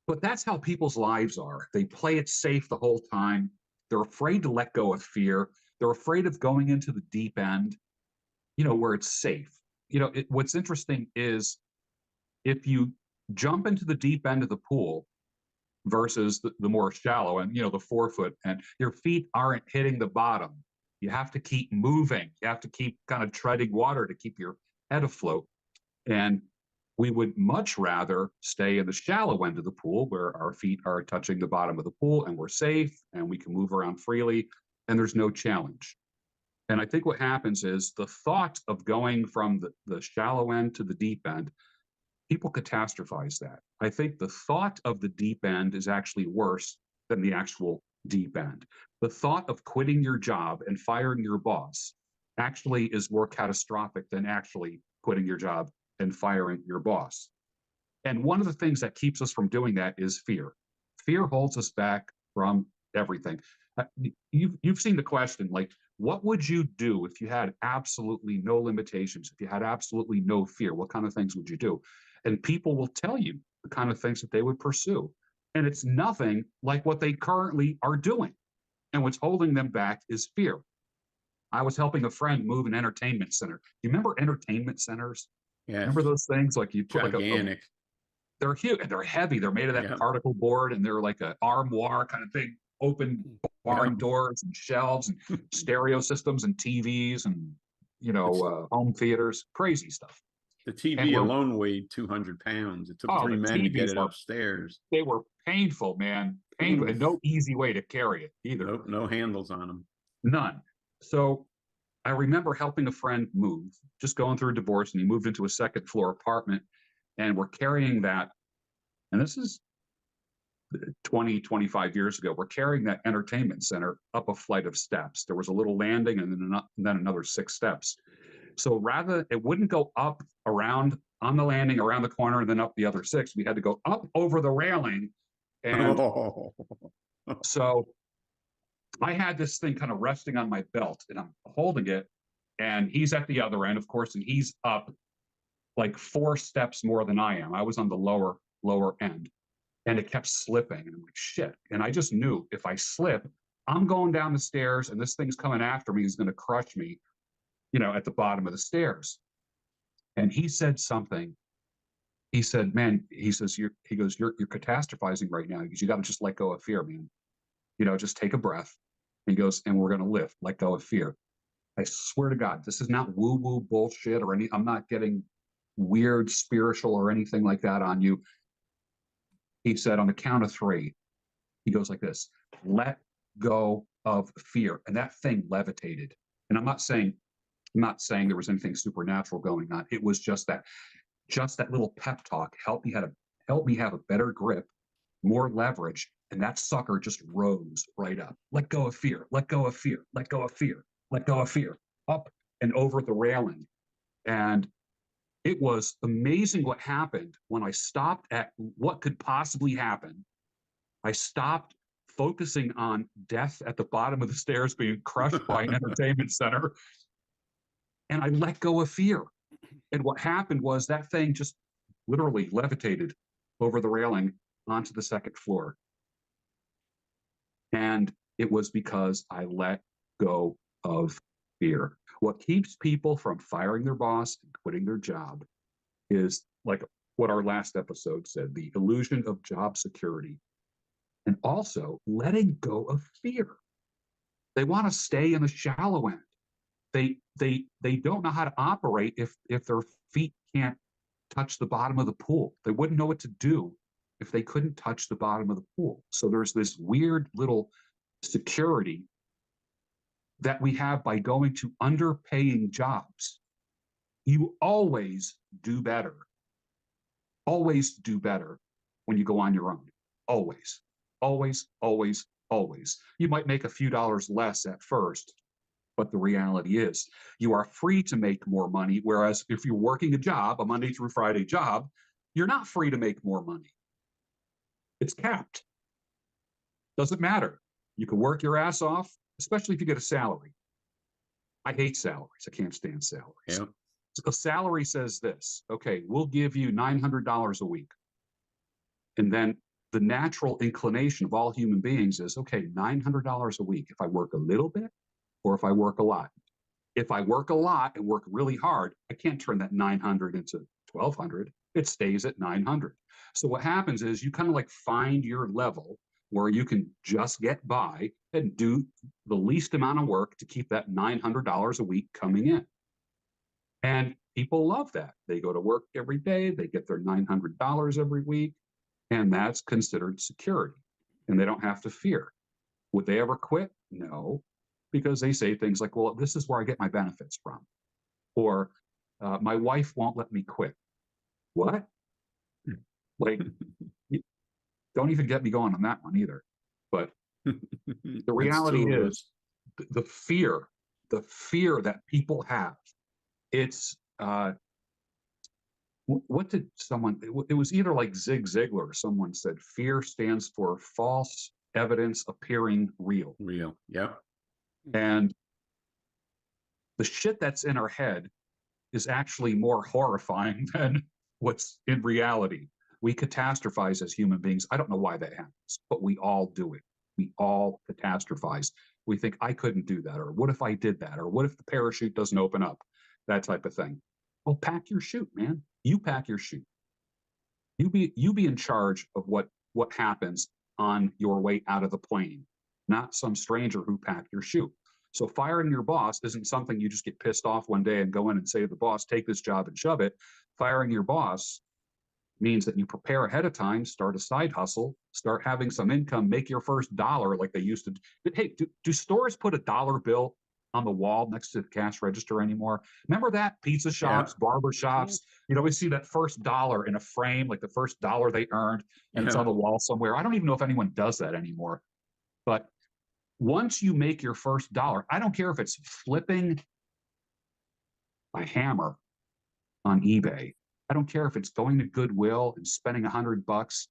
But that's how people's lives are. They play it safe the whole time. They're afraid to let go of fear. They're afraid of going into the deep end, where it's safe. What's interesting is if you jump into the deep end of the pool versus the more shallow and, the 4 foot, and your feet aren't hitting the bottom. You have to keep moving. You have to keep kind of treading water to keep your head afloat. And we would much rather stay in the shallow end of the pool where our feet are touching the bottom of the pool and we're safe and we can move around freely and there's no challenge. And I think what happens is the thought of going from the shallow end to the deep end, people catastrophize that. I think the thought of the deep end is actually worse than the actual deep end. The thought of quitting your job and firing your boss actually is more catastrophic than actually quitting your job and firing your boss. And one of the things that keeps us from doing that is fear. Fear holds us back from everything. You've seen the question, like, what would you do if you had absolutely no limitations, if you had absolutely no fear? What kind of things would you do? And people will tell you the kind of things that they would pursue. And it's nothing like what they currently are doing. And what's holding them back is fear. I was helping a friend move an entertainment center. You remember entertainment centers? Yes. Remember those things? Like you put gigantic. They're huge and they're heavy. They're made of that particle board and they're like an armoire kind of thing, open barn doors and shelves and stereo systems and TVs and, home theaters, crazy stuff. The TV alone weighed 200 pounds. It took 3 men to get it upstairs. They were painful, man. Painful. And no easy way to carry it either. Nope, no handles on them. None. So I remember helping a friend move, just going through a divorce, and he moved into a second floor apartment. And we're carrying that, and this is 20, 25 years ago, we're carrying that entertainment center up a flight of steps. There was a little landing and then another 6 steps. So it wouldn't go up around on the landing, around the corner, and then up the other 6. We had to go up over the railing. And so I had this thing kind of resting on my belt and I'm holding it and he's at the other end, of course, and he's up like 4 steps more than I am. I was on the lower end and it kept slipping and I'm like, shit. And I just knew if I slip, I'm going down the stairs and this thing's coming after me, is going to crush me, at the bottom of the stairs. And he said something. He said, man, he says, you're catastrophizing right now because you got to just let go of fear, man. Just take a breath. He goes, and we're going to live, let go of fear. I swear to God, this is not woo-woo bullshit or I'm not getting weird spiritual or anything like that on you. He said, on the count of 3, he goes like this, let go of fear. And that thing levitated. And I'm not saying there was anything supernatural going on. It was just that little pep talk helped me have a better grip, more leverage. And that sucker just rose right up. Let go of fear, let go of fear, let go of fear, let go of fear, up and over the railing. And it was amazing what happened when I stopped at what could possibly happen. I stopped focusing on death at the bottom of the stairs being crushed by an entertainment center. And I let go of fear. And what happened was that thing just literally levitated over the railing onto the 2nd floor. And it was because I let go of fear. What keeps people from firing their boss and quitting their job is like what our last episode said, the illusion of job security. And also letting go of fear. They want to stay in the shallow end. They don't know how to operate if their feet can't touch the bottom of the pool. They wouldn't know what to do if they couldn't touch the bottom of the pool. So there's this weird little security that we have by going to underpaying jobs. You always do better. Always do better when you go on your own. Always, always, always, always. You might make a few dollars less at first, but the reality is you are free to make more money. Whereas if you're working a job, a Monday through Friday job, you're not free to make more money. It's capped. Doesn't matter. You can work your ass off, especially if you get a salary. I hate salaries. I can't stand salaries. Yeah. A salary says this, okay, we'll give you $900 a week. And then the natural inclination of all human beings is, okay, $900 a week if I work a little bit or if I work a lot. If I work a lot and work really hard, I can't turn that 900 into 1200. It stays at 900. So what happens is you kind of like find your level where you can just get by and do the least amount of work to keep that $900 a week coming in. And people love that. They go to work every day, they get their $900 every week, and that's considered security. And they don't have to fear. Would they ever quit? No, because they say things like, well, this is where I get my benefits from. Or my wife won't let me quit. What? Like, don't even get me going on that one either. But the reality is the fear that people have, it's, what did someone, it was either like Zig Ziglar or someone said, fear stands for false evidence appearing real. Real, yep. And the shit that's in our head is actually more horrifying than what's in reality. We catastrophize as human beings. I don't know why that happens, but we all do it. We all catastrophize. We think, I couldn't do that, or what if I did that, or what if the parachute doesn't open up, that type of thing. Well, pack your chute, man. You pack your chute. You be in charge of what happens on your way out of the plane, not some stranger who packed your chute. So firing your boss isn't something you just get pissed off one day and go in and say to the boss, take this job and shove it. Firing your boss means that you prepare ahead of time, start a side hustle, start having some income, make your first dollar like they used to. Hey, do stores put a dollar bill on the wall next to the cash register anymore? Remember that? Pizza shops, barber shops, you'd always see that first dollar in a frame, like the first dollar they earned, and it's on the wall somewhere. I don't even know if anyone does that anymore. But once you make your first dollar, I don't care if it's flipping a hammer on eBay. I don't care if it's going to Goodwill and spending $100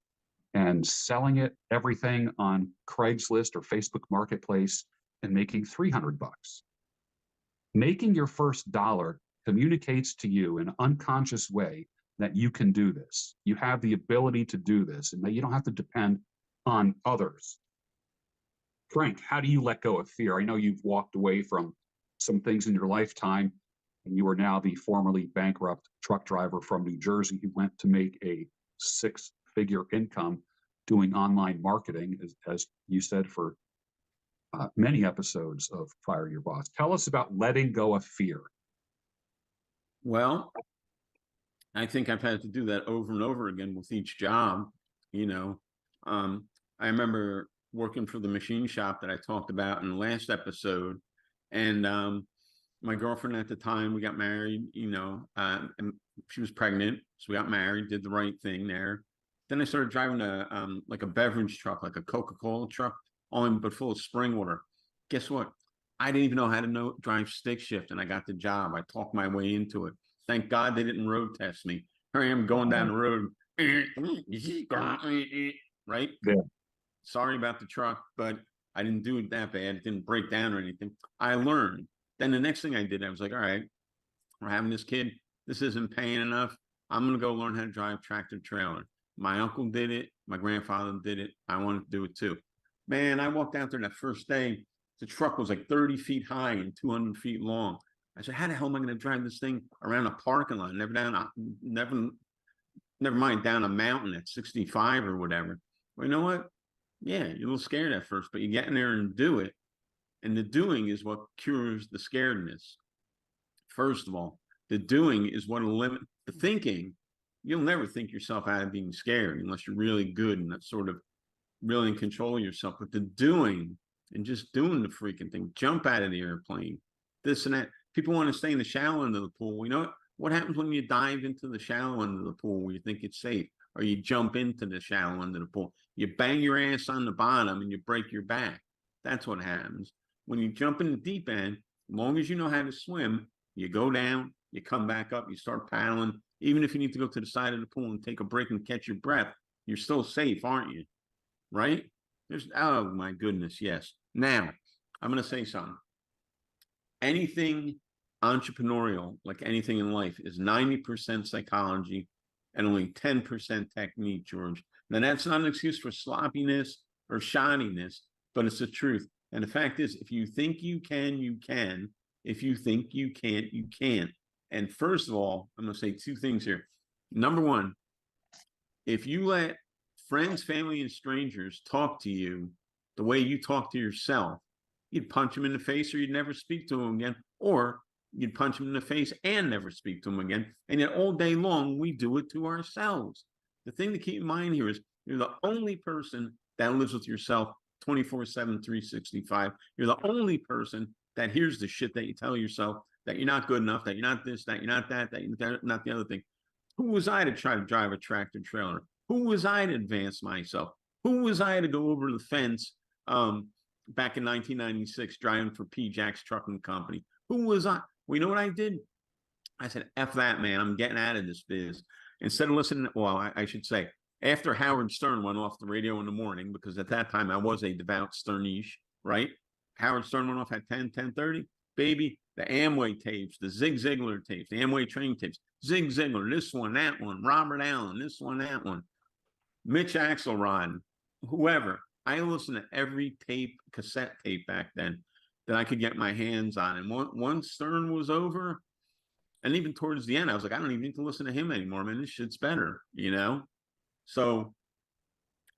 and selling it everything on Craigslist or Facebook Marketplace and making $300. Making your first dollar communicates to you in an unconscious way that you can do this. You have the ability to do this, and that you don't have to depend on others. Frank, how do you let go of fear? I know you've walked away from some things in your lifetime, and you are now the formerly bankrupt truck driver from New Jersey who went to make a six-figure income doing online marketing, as you said, for many episodes of Fire Your Boss. Tell us about letting go of fear. Well, I think I've had to do that over and over again with each job. You know, I remember working for the machine shop that I talked about in the last episode, and my girlfriend at the time, we got married, you know, and she was pregnant. So we got married, did the right thing there. Then I started driving like a beverage truck, like a Coca-Cola truck, but full of spring water. Guess what? I didn't even know how to drive stick shift, and I got the job. I talked my way into it. Thank God they didn't road test me. Here I am going down the road. Right? Yeah. Sorry about the truck, but I didn't do it that bad. It didn't break down or anything. I learned. Then the next thing I did, I was like, all right, we're having this kid. This isn't paying enough. I'm going to go learn how to drive tractor trailer. My uncle did it. My grandfather did it. I wanted to do it too. Man, I walked out there that first day. The truck was like 30 feet high and 200 feet long. I said, how the hell am I going to drive this thing around a parking lot? Never mind down a mountain at 65 or whatever. Well, you know what? Yeah, you're a little scared at first, but you get in there and do it. And the doing is what cures the scaredness. First of all, the doing is what eliminates the thinking. You'll never think yourself out of being scared unless you're really good and that's sort of really in control of yourself. But the doing and just doing the freaking thing, jump out of the airplane, this and that. People want to stay in the shallow end of the pool. You know what happens when you dive into the shallow end of the pool where you think it's safe, or you jump into the shallow end of the pool? You bang your ass on the bottom and you break your back. That's what happens. When you jump in the deep end, as long as you know how to swim, you go down, you come back up, you start paddling. Even if you need to go to the side of the pool and take a break and catch your breath, you're still safe, aren't you? Right? Oh my goodness, yes. Now, I'm going to say something. Anything entrepreneurial, like anything in life, is 90% psychology and only 10% technique, George. Now, that's not an excuse for sloppiness or shoddiness, but it's the truth. And the fact is, if you think you can, you can. If you think you can't, you can't. And first of all, I'm going to say two things here. Number one, if you let friends, family, and strangers talk to you the way you talk to yourself, you'd punch them in the face or you'd never speak to them again, or you'd punch them in the face and never speak to them again. And yet all day long, we do it to ourselves. The thing to keep in mind here is you're the only person that lives with yourself 24/7, 365. You're the only person that hears the shit that you tell yourself, that you're not good enough, that you're not this, that you're not that, that you're not the other thing. Who was I to try to drive a tractor trailer? Who was I to advance myself? Who was I to go over the fence back in 1996 driving for P. Jack's Trucking Company? Who was I? Well, you know what I did? I said, F that, man. I'm getting out of this biz. Instead of listening, well, I should say, after Howard Stern went off the radio in the morning, because at that time I was a devout Sternish, right? Howard Stern went off at 10:30. Baby, the Amway tapes, the Zig Ziglar tapes, the Amway training tapes, Zig Ziglar, this one, that one, Robert Allen, this one, that one, Mitch Axelrod, whoever. I listened to every tape, cassette tape back then that I could get my hands on. And once Stern was over, and even towards the end, I was like, I don't even need to listen to him anymore, man. This shit's better, you know? So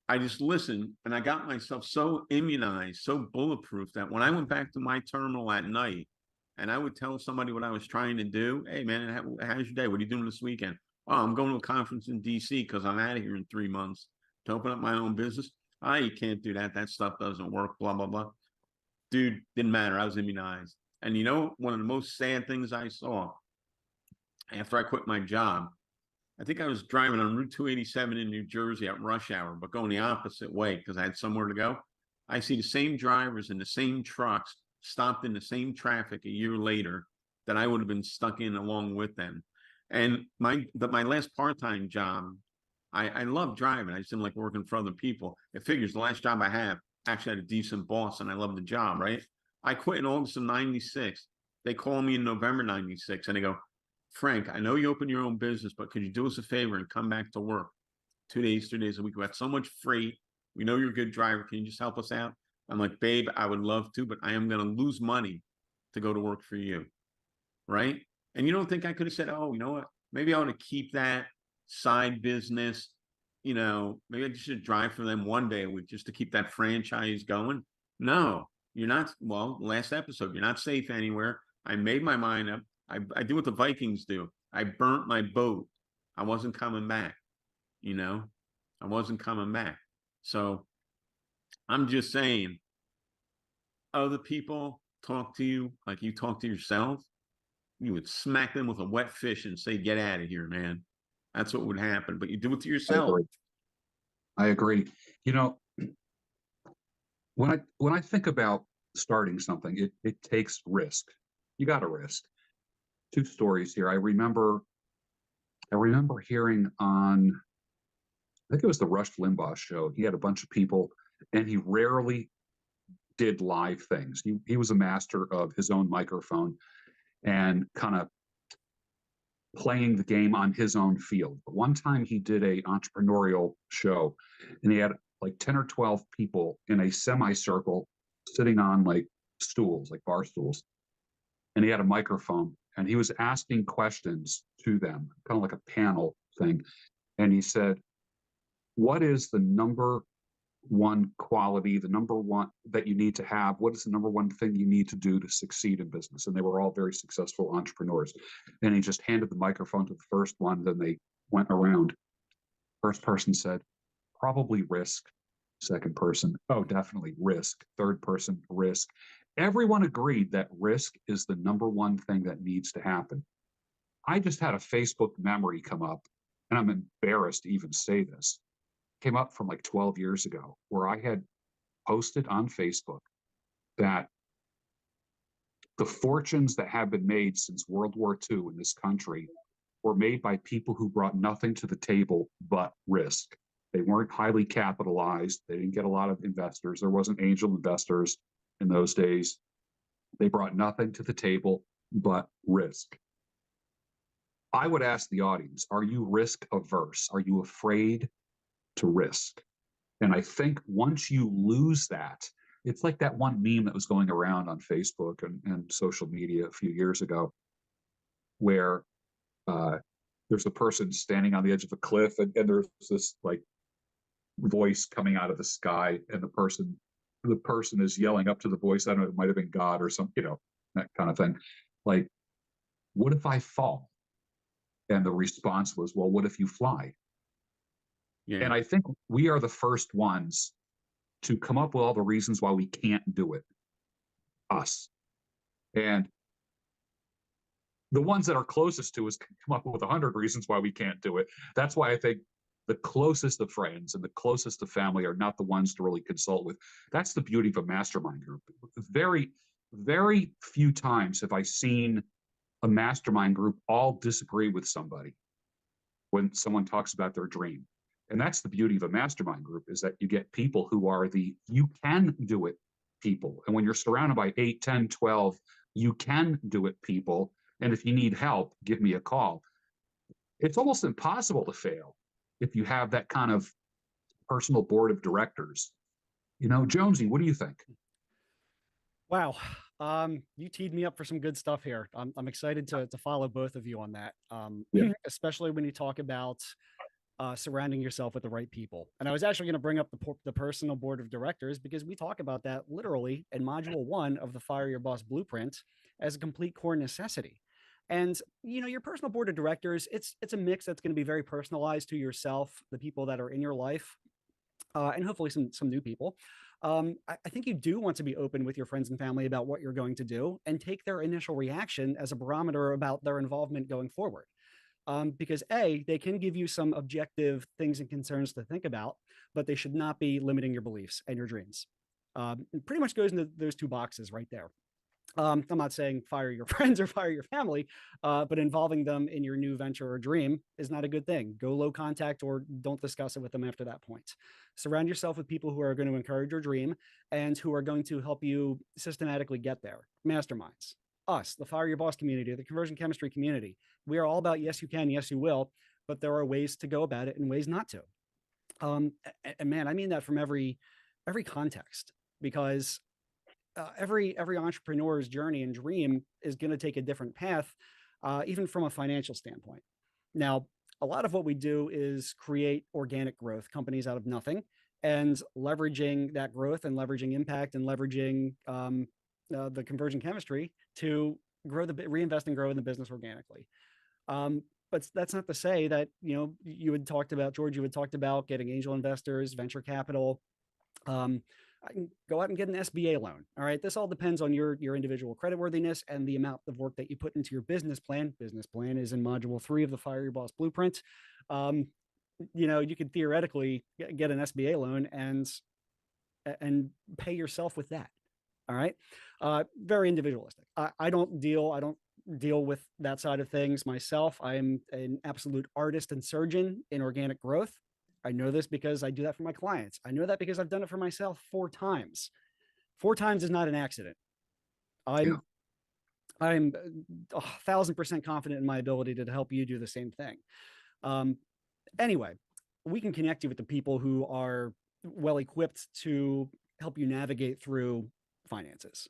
I just listened, and I got myself so immunized, so bulletproof, that when I went back to my terminal at night and I would tell somebody what I was trying to do, hey, man, how's your day? What are you doing this weekend? Oh, I'm going to a conference in D.C. because I'm out of here in 3 months to open up my own business. Oh, you can't do that. That stuff doesn't work, blah, blah, blah. Dude, didn't matter. I was immunized. And you know, one of the most sad things I saw after I quit my job, I think I was driving on Route 287 in New Jersey at rush hour, but going the opposite way because I had somewhere to go. I see the same drivers and the same trucks stopped in the same traffic a year later that I would have been stuck in along with them. And my last part-time job, I love driving. I just didn't like working for other people. It figures the last job I have actually had a decent boss and I love the job, right? I quit in August of 96. They call me in November 96 and they go, Frank, I know you open your own business, but could you do us a favor and come back to work 2 days, 3 days a week? We have so much freight. We know you're a good driver. Can you just help us out? I'm like, babe, I would love to, but I am going to lose money to go to work for you. Right. And you don't think I could have said, oh, you know what? Maybe I want to keep that side business. You know, maybe I just should drive for them 1 day a week just to keep that franchise going. No, you're not. Well, last episode, you're not safe anywhere. I made my mind up. I do what the Vikings do. I burnt my boat. I wasn't coming back. You know, I wasn't coming back. So I'm just saying, other people talk to you like you talk to yourself, you would smack them with a wet fish and say, get out of here, man. That's what would happen. But you do it to yourself. I agree. You know, when I think about starting something, it takes risk. You got to risk. 2 stories here. I remember hearing on, I think it was the Rush Limbaugh show. He had a bunch of people, and he rarely did live things. He was a master of his own microphone and kind of playing the game on his own field. But one time he did a entrepreneurial show, and he had like 10 or 12 people in a semicircle sitting on like stools, like bar stools. And he had a microphone and he was asking questions to them, kind of like a panel thing. And he said, what is the number one quality, the number one that you need to have? What is the number one thing you need to do to succeed in business? And they were all very successful entrepreneurs. And he just handed the microphone to the first one. Then they went around. First person said, probably risk. Second person, oh, definitely risk. Third person, risk. Everyone agreed that risk is the number one thing that needs to happen. I just had a Facebook memory come up, and I'm embarrassed to even say this. Came up from like 12 years ago, where I had posted on Facebook that the fortunes that have been made since World War II in this country were made by people who brought nothing to the table but risk. They weren't highly capitalized. They didn't get a lot of investors. There wasn't angel investors in those days. They brought nothing to the table but risk. I would ask the audience, are you risk averse? Are you afraid to risk. And I think once you lose that, it's like that one meme that was going around on Facebook and social media a few years ago, where there's a person standing on the edge of a cliff, and there's this like voice coming out of the sky, and the person is yelling up to the voice. I don't know, it might have been God or some, that kind of thing. Like, what if I fall? And the response was, well, what if you fly? Yeah. And I think we are the first ones to come up with all the reasons why we can't do it, us. And the ones that are closest to us can come up with 100 reasons why we can't do it. That's why I think the closest of friends and the closest of family are not the ones to really consult with. That's the beauty of a mastermind group. Very, very few times have I seen a mastermind group all disagree with somebody when someone talks about their dream. And that's the beauty of a mastermind group, is that you get people who are the you can do it people. And when you're surrounded by 8, 10, 12, you can do it people. And if you need help, give me a call. It's almost impossible to fail if you have that kind of personal board of directors. Jonesy, what do you think? Wow. You teed me up for some good stuff here. I'm excited to follow both of you on that. Yeah. Especially when you talk about surrounding yourself with the right people. And I was actually going to bring up the personal board of directors, because we talk about that literally in module 1 of the Fire Your Boss Blueprint as a complete core necessity. And your personal board of directors, it's a mix that's going to be very personalized to yourself, the people that are in your life, and hopefully some new people. I think you do want to be open with your friends and family about what you're going to do, and take their initial reaction as a barometer about their involvement going forward. Because they can give you some objective things and concerns to think about, but they should not be limiting your beliefs and your dreams. It pretty much goes into those 2 boxes right there. I'm not saying fire your friends or fire your family, but involving them in your new venture or dream is not a good thing. Go low contact, or don't discuss it with them after that point. Surround yourself with people who are going to encourage your dream and who are going to help you systematically get there. Masterminds, us, the Fire Your Boss community, the conversion chemistry community. We are all about yes, you can, yes, you will, but there are ways to go about it and ways not to. And man, I mean that from every context, because every entrepreneur's journey and dream is going to take a different path, even from a financial standpoint. Now, a lot of what we do is create organic growth companies out of nothing, and leveraging that growth and leveraging impact and leveraging the conversion chemistry to reinvest and grow in the business organically. But that's not to say that, you had talked about, George, you had talked about getting angel investors, venture capital. I can go out and get an SBA loan. All right. This all depends on your individual creditworthiness and the amount of work that you put into your business plan. Business plan is in module 3 of the Fire Your Boss Blueprint. You could theoretically get an SBA loan and pay yourself with that. All right. Very individualistic. I don't deal with that side of things myself. I'm an absolute artist and surgeon in organic growth. I know this because I do that for my clients. I know that because I've done it for myself 4 times. 4 times is not an accident. I'm 1,000% confident in my ability to help you do the same thing. Anyway, we can connect you with the people who are well equipped to help you navigate through finances,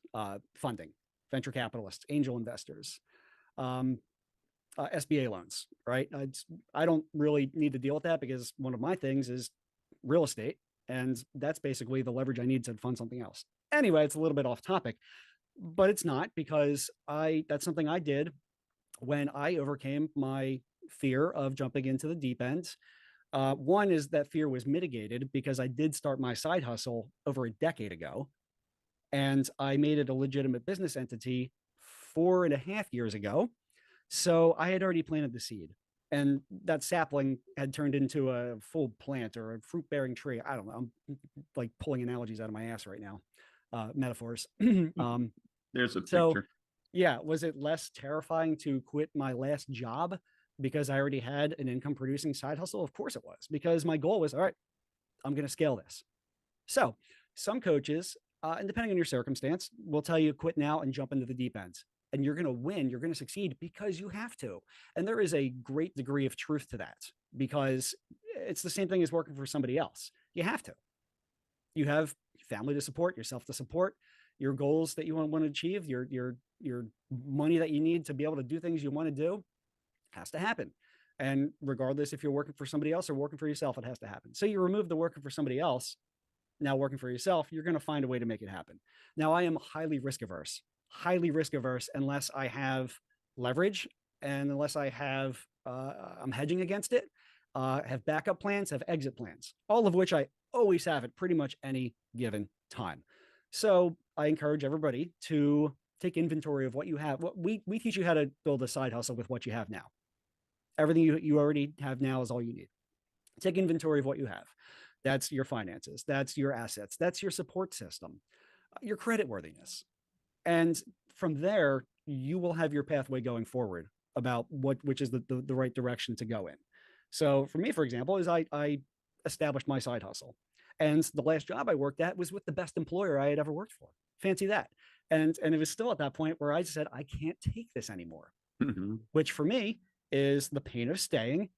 funding, venture capitalists, angel investors, SBA loans, right? I don't really need to deal with that, because one of my things is real estate, and that's basically the leverage I need to fund something else. Anyway, it's a little bit off topic, but it's not, because that's something I did when I overcame my fear of jumping into the deep end. One is that fear was mitigated because I did start my side hustle over a decade ago, and I made it a legitimate business entity 4.5 years ago. So I had already planted the seed, and that sapling had turned into a full plant or a fruit bearing tree. I don't know. I'm like pulling analogies out of my ass right now. Metaphors. There's a picture. Yeah. Was it less terrifying to quit my last job because I already had an income producing side hustle? Of course it was, because my goal was, all right, I'm going to scale this. So some coaches, and depending on your circumstance, will tell you quit now and jump into the deep end. And you're going to win, you're going to succeed because you have to. And there is a great degree of truth to that, because it's the same thing as working for somebody else. You have to. You have family to support, yourself to support, your goals that you want to achieve, your money that you need to be able to do things you want to do has to happen. And regardless if you're working for somebody else or working for yourself, it has to happen. So you remove the working for somebody else, now working for yourself, you're going to find a way to make it happen. Now, I am highly risk averse unless I have leverage and unless I have, I'm hedging against it, have backup plans, have exit plans, all of which I always have at pretty much any given time. So I encourage everybody to take inventory of what you have. What we teach you how to build a side hustle with what you have now. Everything you already have now is all you need. Take inventory of what you have. That's your finances. That's your assets. That's your support system, your credit worthiness. And from there, you will have your pathway going forward about which is the right direction to go in. So for me, for example, is I established my side hustle. And the last job I worked at was with the best employer I had ever worked for. Fancy that. And it was still at that point where I said, I can't take this anymore, which for me is the pain of staying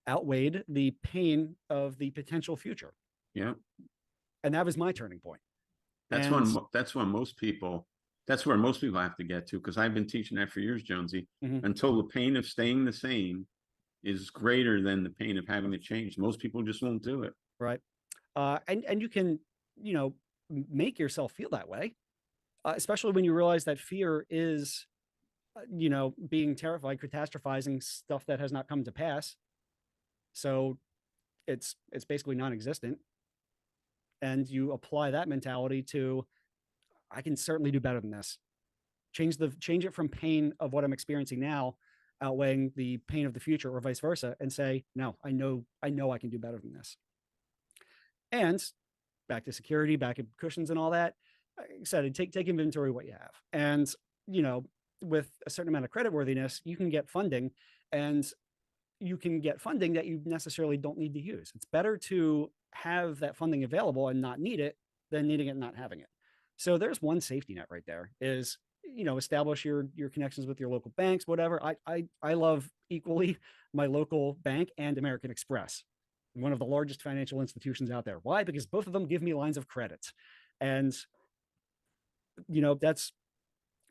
outweighed the pain of the potential future. Yeah. And that was my turning point. That's where most people have to get to, because I've been teaching that for years, Jonesy, until the pain of staying the same is greater than the pain of having to change. Most people just won't do it. Right. And you can, make yourself feel that way, especially when you realize that fear is, being terrified, catastrophizing stuff that has not come to pass. So it's basically non-existent. And you apply that mentality to, I can certainly do better than this. Change it from pain of what I'm experiencing now, outweighing the pain of the future, or vice versa, and say, no, I know I can do better than this. And back to security, back at cushions and all that, excited, take inventory of what you have. And, with a certain amount of credit worthiness, you can get funding, and you can get funding that you necessarily don't need to use. It's better to have that funding available and not need it than needing it and not having it. So there's one safety net right there is, establish your connections with your local banks, whatever. I love equally my local bank and American Express, one of the largest financial institutions out there. Why? Because both of them give me lines of credit. And,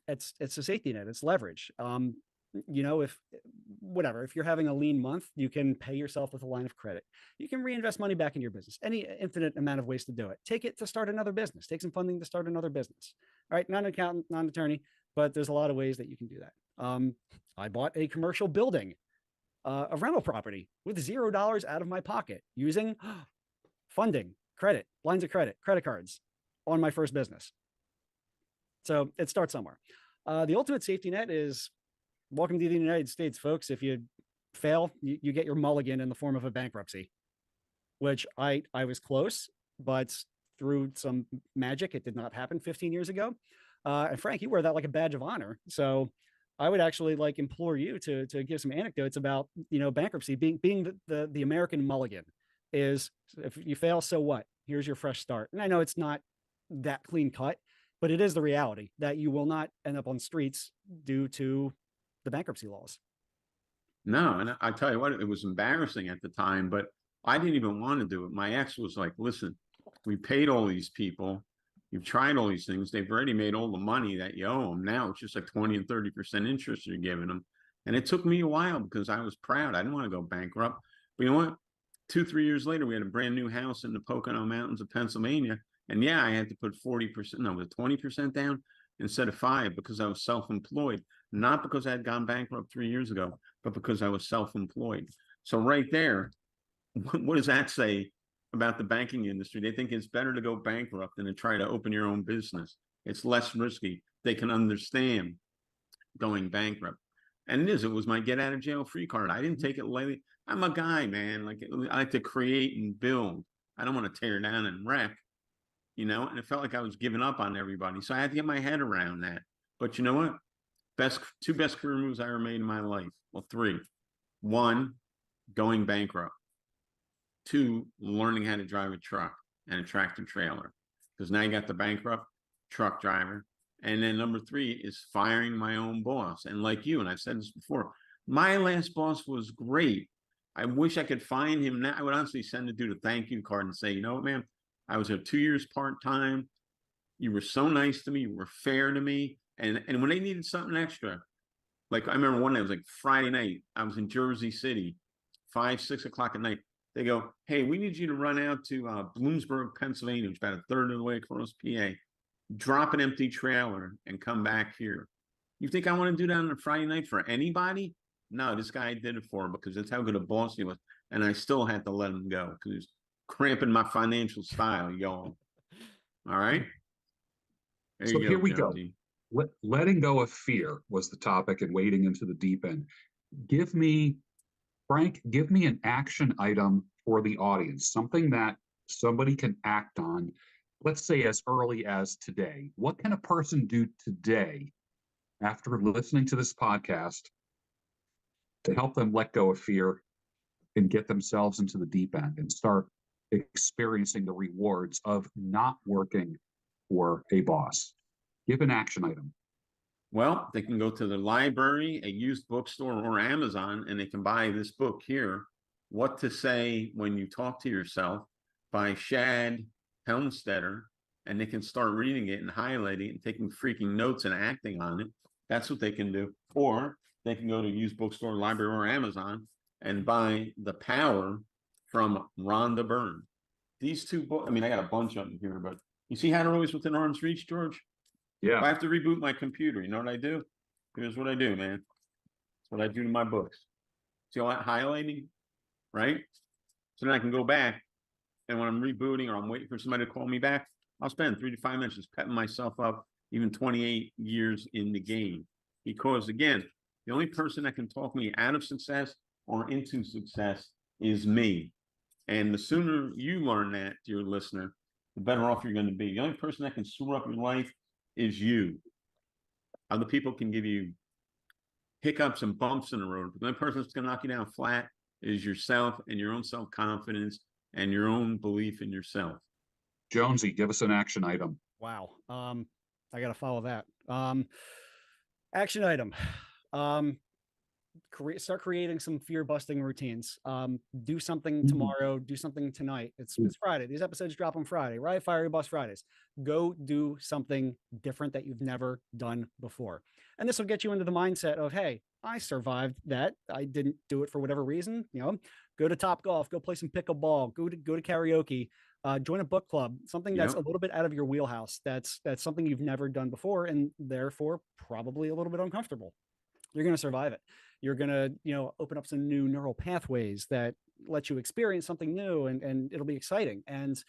it's a safety net, it's leverage. If you're having a lean month, you can pay yourself with a line of credit. You can reinvest money back in your business. Any infinite amount of ways to do it. Take it to start another business. Take some funding to start another business. All right, not an accountant, not an attorney, but there's a lot of ways that you can do that. I bought a commercial building, a rental property with $0 out of my pocket using funding, credit, lines of credit, credit cards on my first business. So it starts somewhere. The ultimate safety net is, welcome to the United States, folks. If you fail, you get your mulligan in the form of a bankruptcy, which I was close, but through some magic, it did not happen 15 years ago. And Frank, you wear that like a badge of honor. So I would actually implore you to give some anecdotes about, bankruptcy being the American mulligan. Is, if you fail, so what? Here's your fresh start. And I know it's not that clean cut, but it is the reality that you will not end up on streets due to the bankruptcy laws. No, and I tell you what, it was embarrassing at the time, but I didn't even want to do it. My ex was like, listen, we paid all these people. You've tried all these things. They've already made all the money that you owe them. Now it's just like 20 and 30% interest you're giving them. And it took me a while because I was proud. I didn't want to go bankrupt. But you know what? 2-3 years later, we had a brand new house in the Pocono Mountains of Pennsylvania. And yeah, I had to put 20% down instead of 5% because I was self-employed. Not because I had gone bankrupt 3 years ago, but because I was self-employed. So right there, what does that say about the banking industry? They think it's better to go bankrupt than to try to open your own business. It's less risky. They can understand going bankrupt. And it was my get out of jail free card. I didn't take it lightly. I'm a guy, man. I like to create and build. I don't want to tear down and wreck, and it felt like I was giving up on everybody. So I had to get my head around that. But you know what? Two best career moves I ever made in my life. Well, 3. 1, going bankrupt. 2, learning how to drive a truck and a tractor trailer. Because now you got the bankrupt truck driver. And then number 3 is firing my own boss. And like you, and I've said this before, my last boss was great, I wish I could find him now. I would honestly send the dude a thank you card and say, you know what, man, I was there 2 years part-time. You were so nice to me. You were fair to me. And when they needed something extra, like I remember one night, it was like Friday night. I was in Jersey City, 5, 6 o'clock at night. They go, hey, we need you to run out to Bloomsburg, Pennsylvania, which is about a third of the way across PA, drop an empty trailer and come back here. You think I want to do that on a Friday night for anybody? No, this guy did it for him because that's how good a boss he was. And I still had to let him go because he was cramping my financial style, y'all. All right. There So you here go, we go. Jonesy. Letting go of fear was the topic and wading into the deep end. Give me, Frank, give me an action item for the audience, something that somebody can act on, let's say as early as today. What can a person do today after listening to this podcast to help them let go of fear and get themselves into the deep end and start experiencing the rewards of not working for a boss? Give an action item. Well, they can go to the library, a used bookstore, or Amazon, and they can buy this book here, What to Say When You Talk to Yourself by Shad Helmstetter, and they can start reading it and highlighting it and taking freaking notes and acting on it. That's what they can do. Or they can go to a used bookstore, library, or Amazon and buy The Power from Rhonda Byrne. These two books, I mean, I got a bunch of them here, but you see how they're always within arm's reach, George? Yeah. If I have to reboot my computer, you know what I do? Here's what I do, man. That's what I do to my books. See all that highlighting, right? So then I can go back, and when I'm rebooting or I'm waiting for somebody to call me back, I'll spend 3 to 5 minutes just petting myself up, even 28 years in the game. Because again, the only person that can talk me out of success or into success is me. And the sooner you learn that, dear listener, the better off you're going to be. The only person that can screw up your life is you. Other people can give you hiccups and bumps in the road, but the only person that's going to knock you down flat is yourself and your own self-confidence and your own belief in yourself. Jonesy, give us an action item. Wow. I got to follow that. Action item. Start creating some fear busting routines. Do something tomorrow, do something tonight. It's Friday. These episodes drop on Friday, right? Fire Your Boss Fridays. Go do something different that you've never done before. And this will get you into the mindset of, hey, I survived that. I didn't do it for whatever reason. Go to Top Golf, go play some pickleball, go to karaoke, join a book club, something that's a little bit out of your wheelhouse. That's something you've never done before, and therefore probably a little bit uncomfortable. You're going to survive it. You're going to, open up some new neural pathways that let you experience something new, and it'll be exciting. And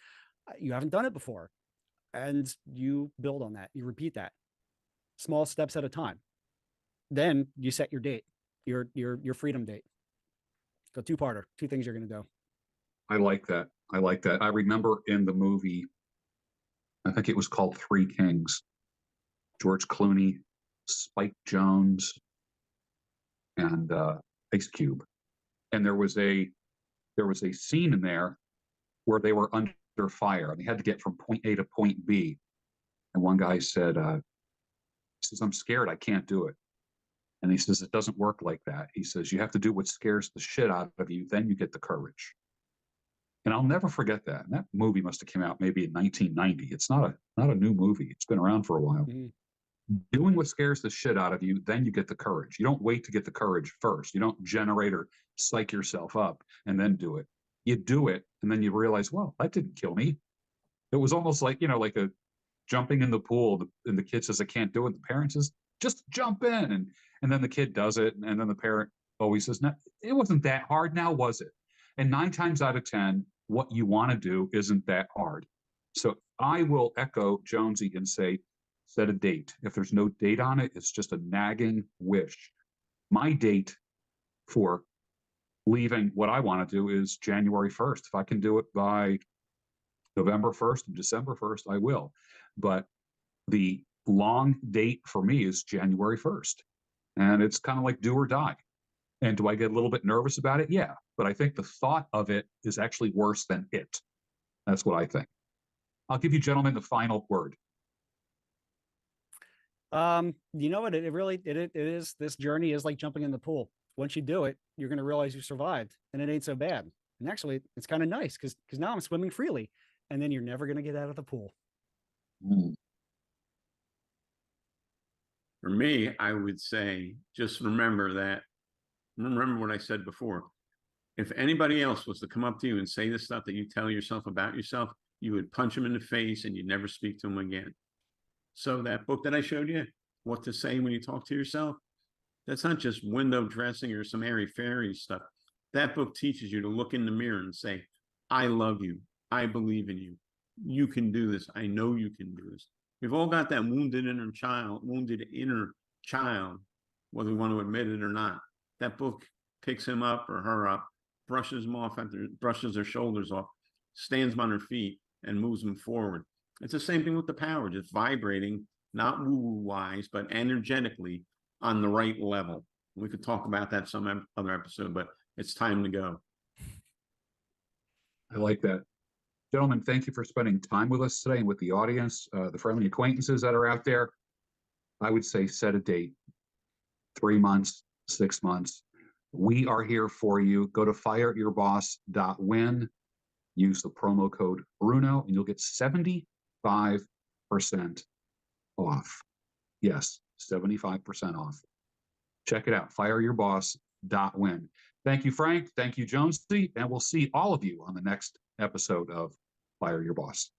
you haven't done it before, and you build on that. You repeat that, small steps at a time. Then you set your date, your freedom date. So 2-parter, 2 things you're going to do. I like that. I remember in the movie, I think it was called Three Kings, George Clooney, Spike Jonze, and Ice Cube. And there was a scene in there where they were under fire and they had to get from point A to point B. And one guy said, he says, I'm scared, I can't do it. And he says, it doesn't work like that. He says, you have to do what scares the shit out of you, then you get the courage. And I'll never forget that. And that movie must have came out maybe in 1990. It's not a new movie. It's been around for a while. Mm-hmm. Doing what scares the shit out of you, then you get the courage. You don't wait to get the courage first. You don't generate or psych yourself up and then do it. You do it, and then you realize, well, that didn't kill me. It was almost like, like a jumping in the pool, and the kid says, I can't do it. The parent says, just jump in. And then the kid does it, and then the parent always says, no, it wasn't that hard now, was it? And 9 times out of 10, what you want to do isn't that hard. So I will echo Jonesy and say, set a date. If there's no date on it, it's just a nagging wish. My date for leaving what I want to do is January 1st. If I can do it by November 1st and December 1st, I will. But the long date for me is January 1st. And it's kind of like do or die. And do I get a little bit nervous about it? Yeah. But I think the thought of it is actually worse than it. That's what I think. I'll give you gentlemen the final word. You know what? It is. This journey is like jumping in the pool. once you do it, you're going to realize you survived and it ain't so bad. And actually, it's kind of nice because now I'm swimming freely, and then you're never going to get out of the pool. Mm. For me, I would say just remember what I said before. If anybody else was to come up to you and say the stuff that you tell yourself about yourself, you would punch them in the face and you'd never speak to them again. So that book that I showed you, What to Say When You Talk to Yourself, that's not just window dressing or some airy-fairy stuff. That book teaches you to look in the mirror and say, I love you. I believe in you. You can do this. I know you can do this. We've all got that wounded inner child, whether we want to admit it or not. That book picks him up or her up, brushes them off, brushes their shoulders off, stands on her feet, and moves them forward. It's the same thing with the power, just vibrating, not woo-woo wise, but energetically on the right level. We could talk about that some other episode, but it's time to go. I like that. Gentlemen, thank you for spending time with us today and with the audience, the friendly acquaintances that are out there. I would say set a date, 3 months, 6 months. We are here for you. Go to fireyourboss.win, use the promo code Bruno, and you'll get 75% off. Yes, 75% off. Check it out, fireyourboss.win. Thank you, Frank. Thank you, Jonesy. And we'll see all of you on the next episode of Fire Your Boss.